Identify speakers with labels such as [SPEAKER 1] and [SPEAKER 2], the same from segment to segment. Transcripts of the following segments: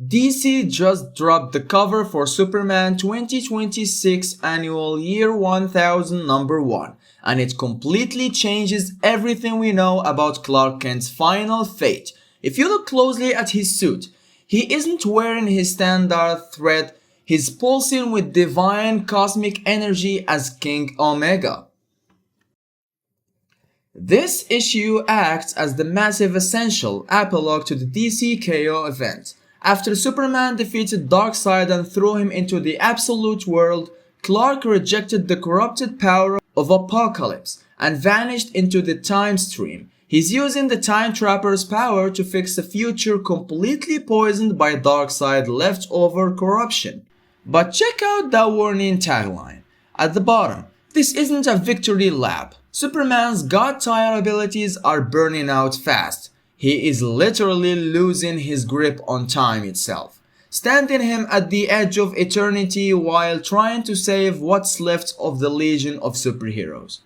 [SPEAKER 1] DC just dropped the cover for Superman 2026 Annual Year 1000 number 1, and it completely changes everything we know about Clark Kent's final fate. If you look closely at his suit, he isn't wearing his standard thread, he's pulsing with divine cosmic energy as King Omega. This issue acts as the massive essential epilogue to the DC KO event. After Superman defeated Darkseid and threw him into the Absolute World, Clark rejected the corrupted power of Apocalypse and vanished into the time stream. He's using the Time Trapper's power to fix a future completely poisoned by Darkseid leftover corruption. But check out that warning tagline. At the bottom, this isn't a victory lap. Superman's God-tier abilities are burning out fast. He is literally losing his grip on time itself, standing him at the edge of eternity while trying to save what's left of the legion of superheroes.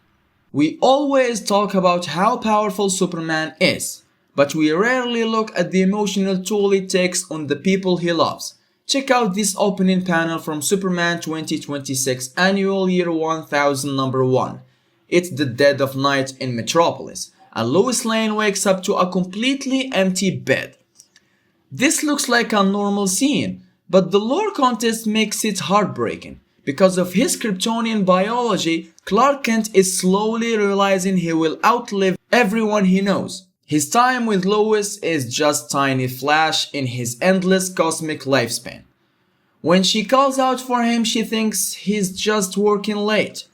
[SPEAKER 1] We always talk about how powerful Superman is, but we rarely look at the emotional toll it takes on the people he loves. Check out this opening panel from Superman 2026 Annual Year 1000 number 1. It's the dead of night in Metropolis, and Lois Lane wakes up to a completely empty bed. This looks like a normal scene, but the lore contest makes it heartbreaking. Because of his Kryptonian biology, Clark Kent is slowly realizing he will outlive everyone he knows. His time with Lois is just tiny flash in his endless cosmic lifespan. When she calls out for him, she thinks he's just working late.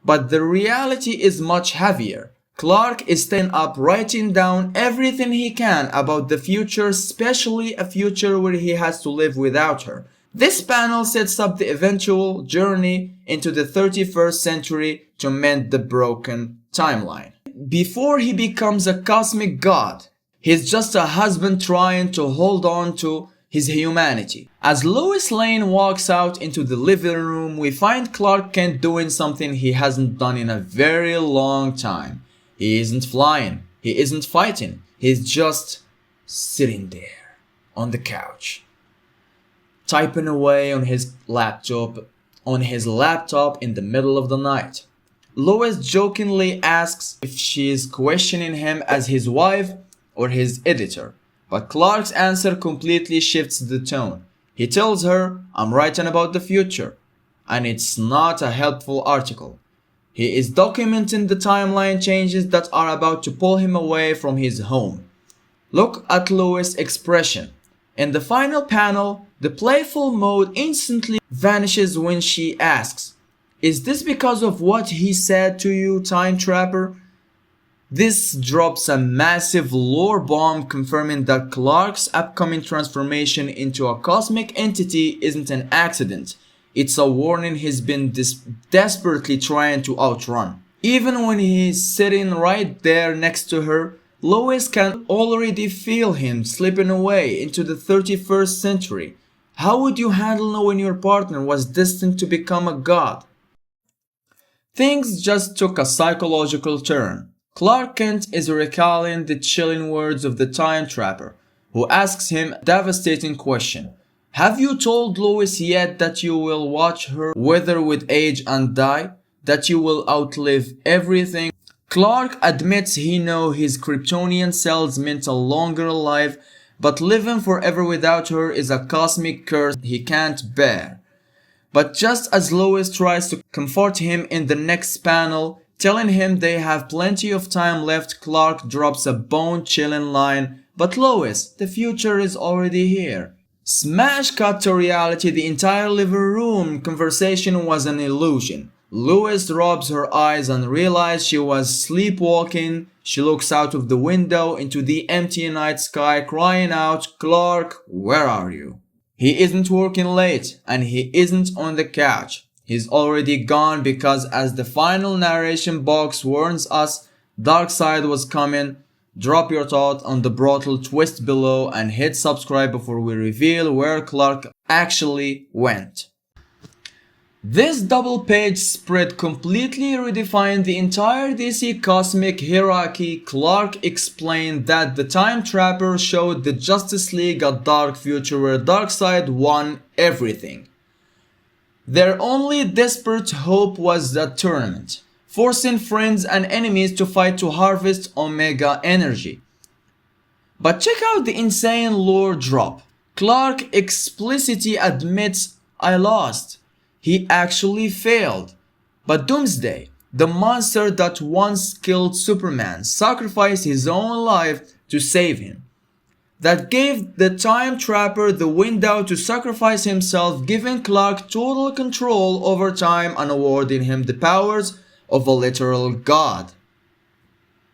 [SPEAKER 1] But the reality is much heavier. Clark is staying up writing down everything he can about the future, especially a future where he has to live without her. This panel sets up the eventual journey into the 31st century to mend the broken timeline. Before he becomes a cosmic god, he's just a husband trying to hold on to his humanity. As Lois Lane walks out into the living room, we find Clark Kent doing something he hasn't done in a very long time. He isn't flying, he isn't fighting, he's just sitting there on the couch, typing away on his laptop in the middle of the night. Lois jokingly asks if she is questioning him as his wife or his editor, but Clark's answer completely shifts the tone. He tells her, "I'm writing about the future," and it's not a helpful article. He is documenting the timeline changes that are about to pull him away from his home. Look at Lois' expression. In the final panel, the playful mode instantly vanishes when she asks, "Is this because of what he said to you, Time Trapper?" This drops a massive lore bomb confirming that Clark's upcoming transformation into a cosmic entity isn't an accident. It's a warning he's been desperately trying to outrun. Even when he's sitting right there next to her, Lois can already feel him slipping away into the 31st century. How would you handle knowing your partner was destined to become a god? Things just took a psychological turn. Clark Kent is recalling the chilling words of the Time Trapper, who asks him a devastating question. Have you told Lois yet that you will watch her wither with age and die? That you will outlive everything? Clark admits he knows his Kryptonian cells meant a longer life, but living forever without her is a cosmic curse he can't bear. But just as Lois tries to comfort him in the next panel, telling him they have plenty of time left, Clark drops a bone-chilling line, "But Lois, the future is already here." Smash cut to reality. The entire living room conversation was an illusion. Lois rubs her eyes and realizes she was sleepwalking. She looks out of the window into the empty night sky, crying out, "Clark, where are you?" He isn't working late, and he isn't on the couch. He's already gone because, as the final narration box warns us, Darkseid was coming. Drop your thought on the brutal twist below and hit subscribe before we reveal where Clark actually went. This double-page spread completely redefined the entire DC cosmic hierarchy. Clark explained that the Time Trapper showed the Justice League a dark future where Darkseid won everything. Their only desperate hope was the tournament, forcing friends and enemies to fight to harvest Omega energy. But check out the insane lore drop. Clark explicitly admits, "I lost." He actually failed. But Doomsday, the monster that once killed Superman, sacrificed his own life to save him. That gave the Time Trapper the window to sacrifice himself, giving Clark total control over time and awarding him the powers of a literal god.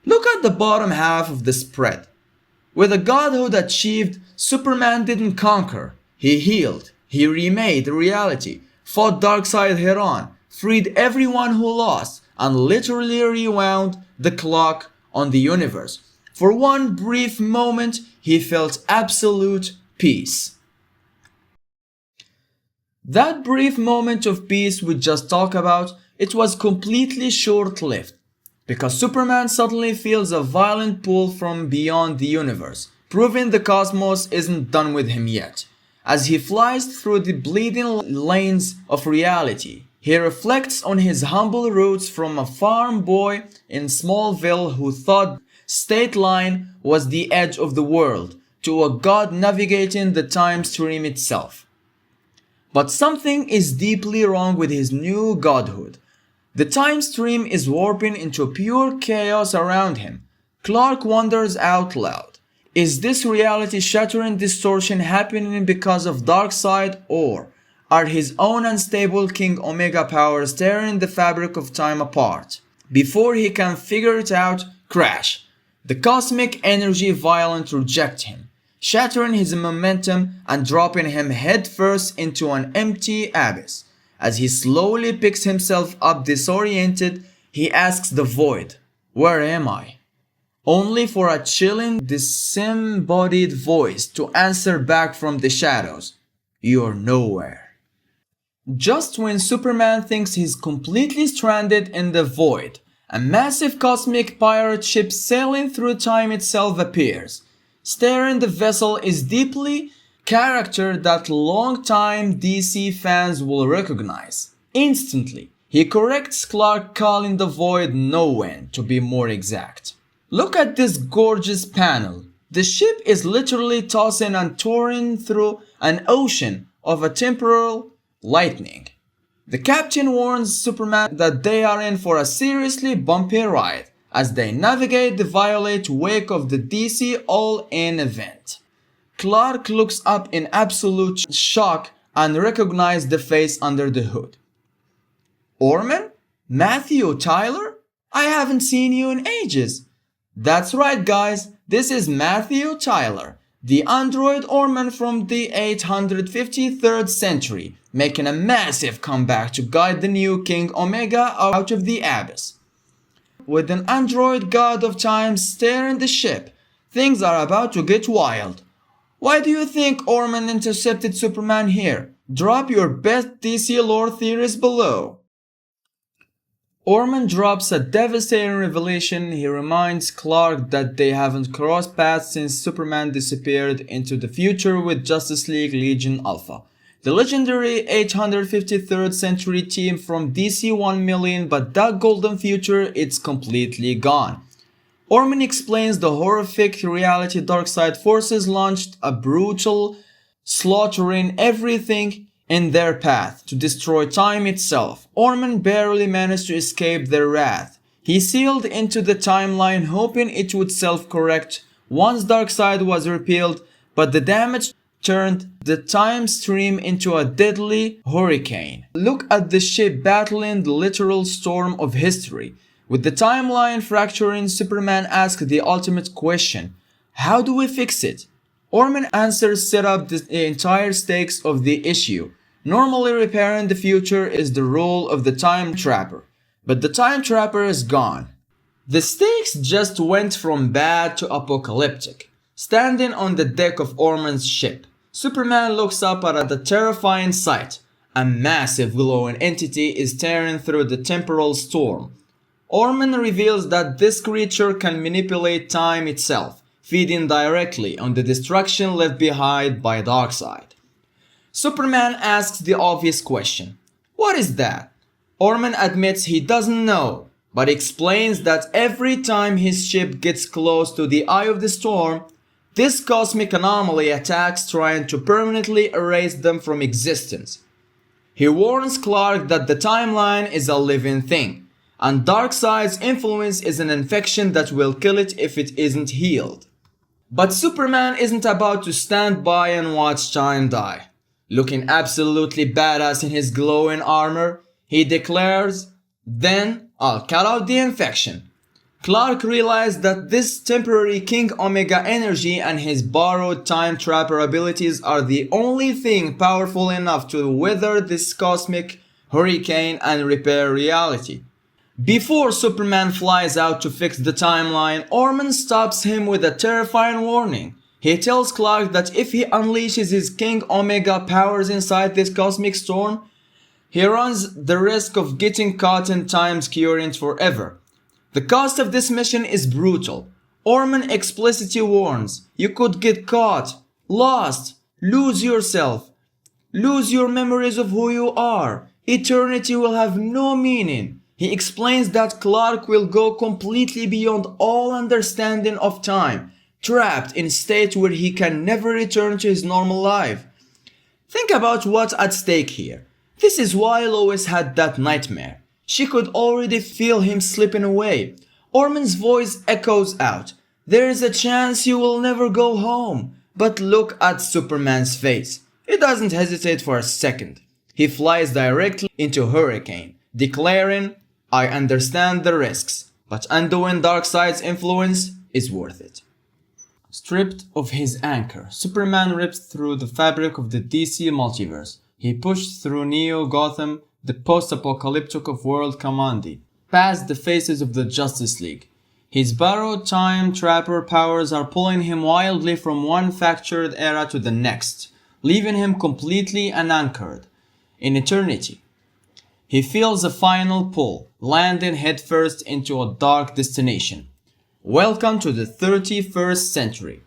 [SPEAKER 1] Look at the bottom half of the spread. With a godhood achieved, Superman didn't conquer. He healed. He remade reality, fought Darkseid head-on, freed everyone who lost, and literally rewound the clock on the universe. For one brief moment, he felt absolute peace. That brief moment of peace we just talked about, it was completely short-lived, because Superman suddenly feels a violent pull from beyond the universe, proving the cosmos isn't done with him yet. As he flies through the bleeding lanes of reality, he reflects on his humble roots from a farm boy in Smallville who thought State Line was the edge of the world, to a god navigating the time stream itself. But something is deeply wrong with his new godhood. The time stream is warping into pure chaos around him. Clark wonders out loud, is this reality-shattering distortion happening because of Darkseid, or are his own unstable King Omega powers tearing the fabric of time apart? Before he can figure it out, crash. The cosmic energy violent rejects him, shattering his momentum and dropping him headfirst into an empty abyss. As he slowly picks himself up disoriented, he asks the void, "Where am I?" Only for a chilling, disembodied voice to answer back from the shadows, "You're nowhere." Just when Superman thinks he's completely stranded in the void, a massive cosmic pirate ship sailing through time itself appears. Steering the vessel is deeply character that long-time DC fans will recognize. Instantly, he corrects Clark, calling the void Nowen to be more exact. Look at this gorgeous panel. The ship is literally tossing and touring through an ocean of a temporal lightning. The captain warns Superman that they are in for a seriously bumpy ride as they navigate the violet wake of the DC All-In event. Clark looks up in absolute shock and recognizes the face under the hood. "Hourman? Matthew Tyler? I haven't seen you in ages." That's right, guys, this is Matthew Tyler, the android Hourman from the 853rd century, making a massive comeback to guide the new King Omega out of the abyss. With an android god of time steering the ship, things are about to get wild. Why do you think Hourman intercepted Superman here? Drop your best DC lore theories below. Hourman drops a devastating revelation. He reminds Clark that they haven't crossed paths since Superman disappeared into the future with Justice League Legion Alpha, the legendary 853rd century team from DC 1 million, but that golden future, it's completely gone. Hourman explains the horrific reality Darkseid forces launched a brutal, slaughtering everything in their path to destroy time itself. Hourman barely managed to escape their wrath. He sealed into the timeline hoping it would self-correct once Darkseid was repealed, but the damage turned the time stream into a deadly hurricane. Look at the ship battling the literal storm of history. With the timeline fracturing, Superman asked the ultimate question, how do we fix it? Hourman answers set up the entire stakes of the issue. Normally repairing the future is the role of the Time Trapper, but the Time Trapper is gone. The stakes just went from bad to apocalyptic. Standing on the deck of Hourman's ship, Superman looks up at the terrifying sight. A massive glowing entity is tearing through the temporal storm. Hourman reveals that this creature can manipulate time itself, feeding directly on the destruction left behind by Darkseid. Superman asks the obvious question, "What is that?" Hourman admits he doesn't know, but explains that every time his ship gets close to the eye of the storm, this cosmic anomaly attacks, trying to permanently erase them from existence. He warns Clark that the timeline is a living thing, and Darkseid's influence is an infection that will kill it if it isn't healed. But Superman isn't about to stand by and watch time die. Looking absolutely badass in his glowing armor, he declares, "Then I'll cut out the infection." Clark realized that this temporary King Omega energy and his borrowed time trapper abilities are the only thing powerful enough to weather this cosmic hurricane and repair reality. Before Superman flies out to fix the timeline, Hourman stops him with a terrifying warning. He tells Clark that if he unleashes his King Omega powers inside this cosmic storm, he runs the risk of getting caught in time's current forever. The cost of this mission is brutal. Hourman explicitly warns, you could get caught, lost, lose yourself, lose your memories of who you are. Eternity will have no meaning. He explains that Clark will go completely beyond all understanding of time, trapped in a state where he can never return to his normal life. Think about what's at stake here. This is why Lois had that nightmare. She could already feel him slipping away. Hourman's voice echoes out, "There is a chance you will never go home." But look at Superman's face. He doesn't hesitate for a second. He flies directly into Hurricane, declaring, "I understand the risks, but undoing Darkseid's influence is worth it." Stripped of his anchor, Superman rips through the fabric of the DC multiverse. He pushed through Neo Gotham, the post-apocalyptic of world Kamandi, past the faces of the Justice League. His borrowed time trapper powers are pulling him wildly from one fractured era to the next, leaving him completely unanchored in eternity. He feels a final pull, landing headfirst into a dark destination. Welcome to the 31st century.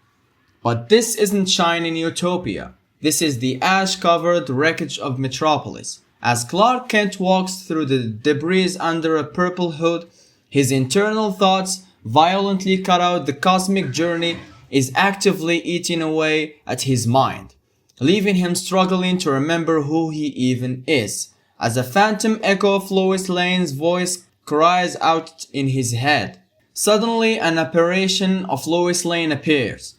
[SPEAKER 1] But this isn't shining utopia. This is the ash-covered wreckage of Metropolis. As Clark Kent walks through the debris under a purple hood, his internal thoughts, violently cut out, the cosmic journey is actively eating away at his mind, leaving him struggling to remember who he even is. As a phantom echo of Lois Lane's voice cries out in his head, suddenly an apparition of Lois Lane appears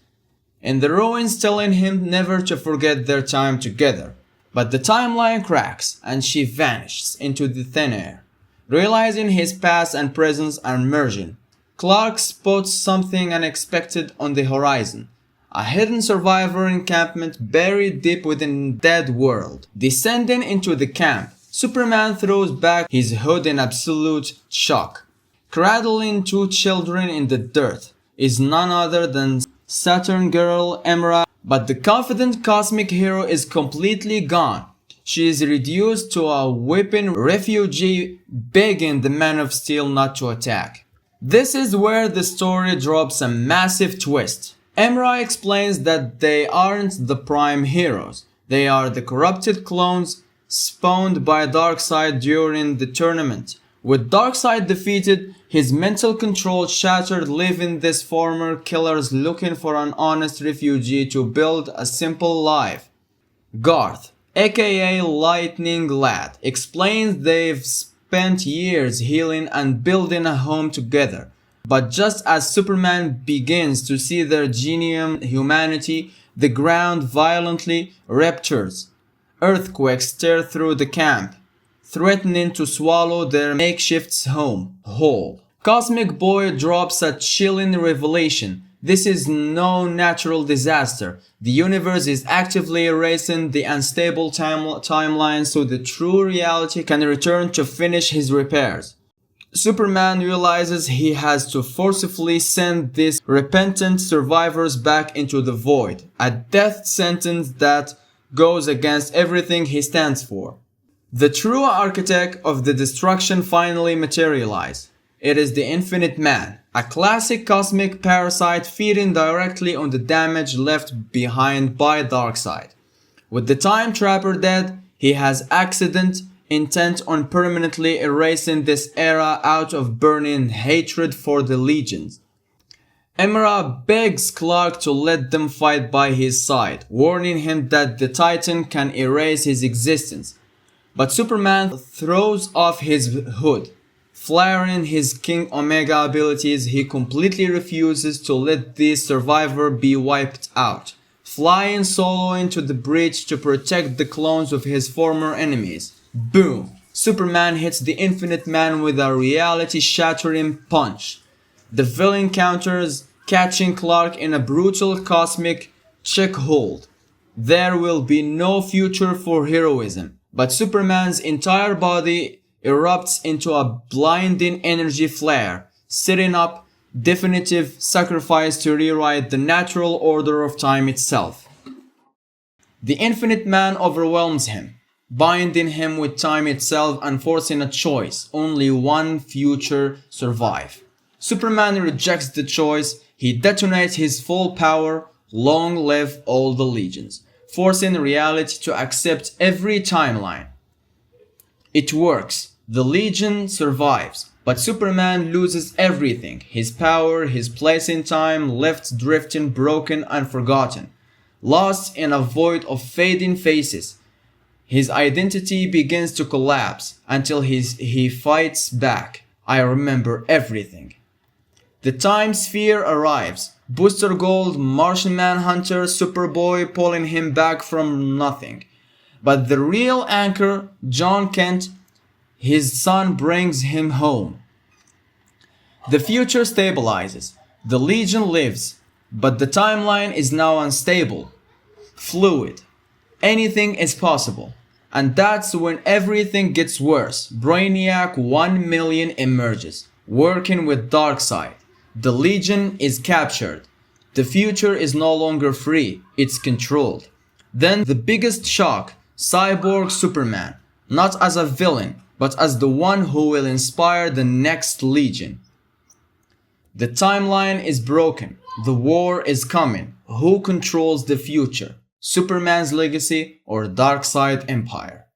[SPEAKER 1] in the ruins, telling him never to forget their time together. But the timeline cracks and she vanishes into the thin air. Realizing his past and present are merging, Clark spots something unexpected on the horizon. A hidden survivor encampment buried deep within the dead world. Descending into the camp, Superman throws back his hood in absolute shock. Cradling two children in the dirt is none other than Saturn girl Emerald, but the confident cosmic hero is completely gone. She is reduced to a weeping refugee, begging the Man of Steel not to attack. This is where the story drops a massive twist. Emerald explains that they aren't the prime heroes. They are the corrupted clones spawned by Darkseid during the tournament. With Darkseid defeated, his mental control shattered, leaving these former killers looking for an honest refugee to build a simple life. Garth, aka Lightning Lad, explains they've spent years healing and building a home together. But just as Superman begins to see their genuine humanity, the ground violently ruptures. Earthquakes tear through the camp, threatening to swallow their makeshift home whole. Cosmic Boy drops a chilling revelation. This is no natural disaster. The universe is actively erasing the unstable timeline so the true reality can return to finish his repairs. Superman realizes he has to forcefully send these repentant survivors back into the void, a death sentence that goes against everything he stands for. The true architect of the destruction finally materialized. It is the Infinite Man, a classic cosmic parasite feeding directly on the damage left behind by Darkseid. With the Time Trapper dead, he has accident intent on permanently erasing this era out of burning hatred for the Legions. Emra begs Clark to let them fight by his side, warning him that the Titan can erase his existence. But Superman throws off his hood. Flaring his King Omega abilities, he completely refuses to let the survivor be wiped out, flying solo into the breach to protect the clones of his former enemies. Boom! Superman hits the Infinite Man with a reality-shattering punch. The villain counters, catching Clark in a brutal cosmic check hold. There will be no future for heroism, but Superman's entire body erupts into a blinding energy flare, setting up definitive sacrifice to rewrite the natural order of time itself. The Infinite Man overwhelms him, binding him with time itself and forcing a choice, only one future survive. Superman rejects the choice, he detonates his full power, long live all the Legions, forcing reality to accept every timeline. It works, the Legion survives, but Superman loses everything, his power, his place in time, left drifting, broken and forgotten, lost in a void of fading faces. His identity begins to collapse until he fights back. I remember everything. The Time Sphere arrives. Booster Gold, Martian Manhunter, Superboy pulling him back from nothing. But the real anchor, John Kent, his son brings him home. The future stabilizes. The Legion lives. But the timeline is now unstable. Fluid. Anything is possible. And that's when everything gets worse. Brainiac 1 million emerges, working with Darkseid. The Legion is captured. The future is no longer free, it's controlled. Then the biggest shock, Cyborg Superman, not as a villain, but as the one who will inspire the next Legion. The timeline is broken, the war is coming. Who controls the future? Superman's legacy or Darkseid Empire?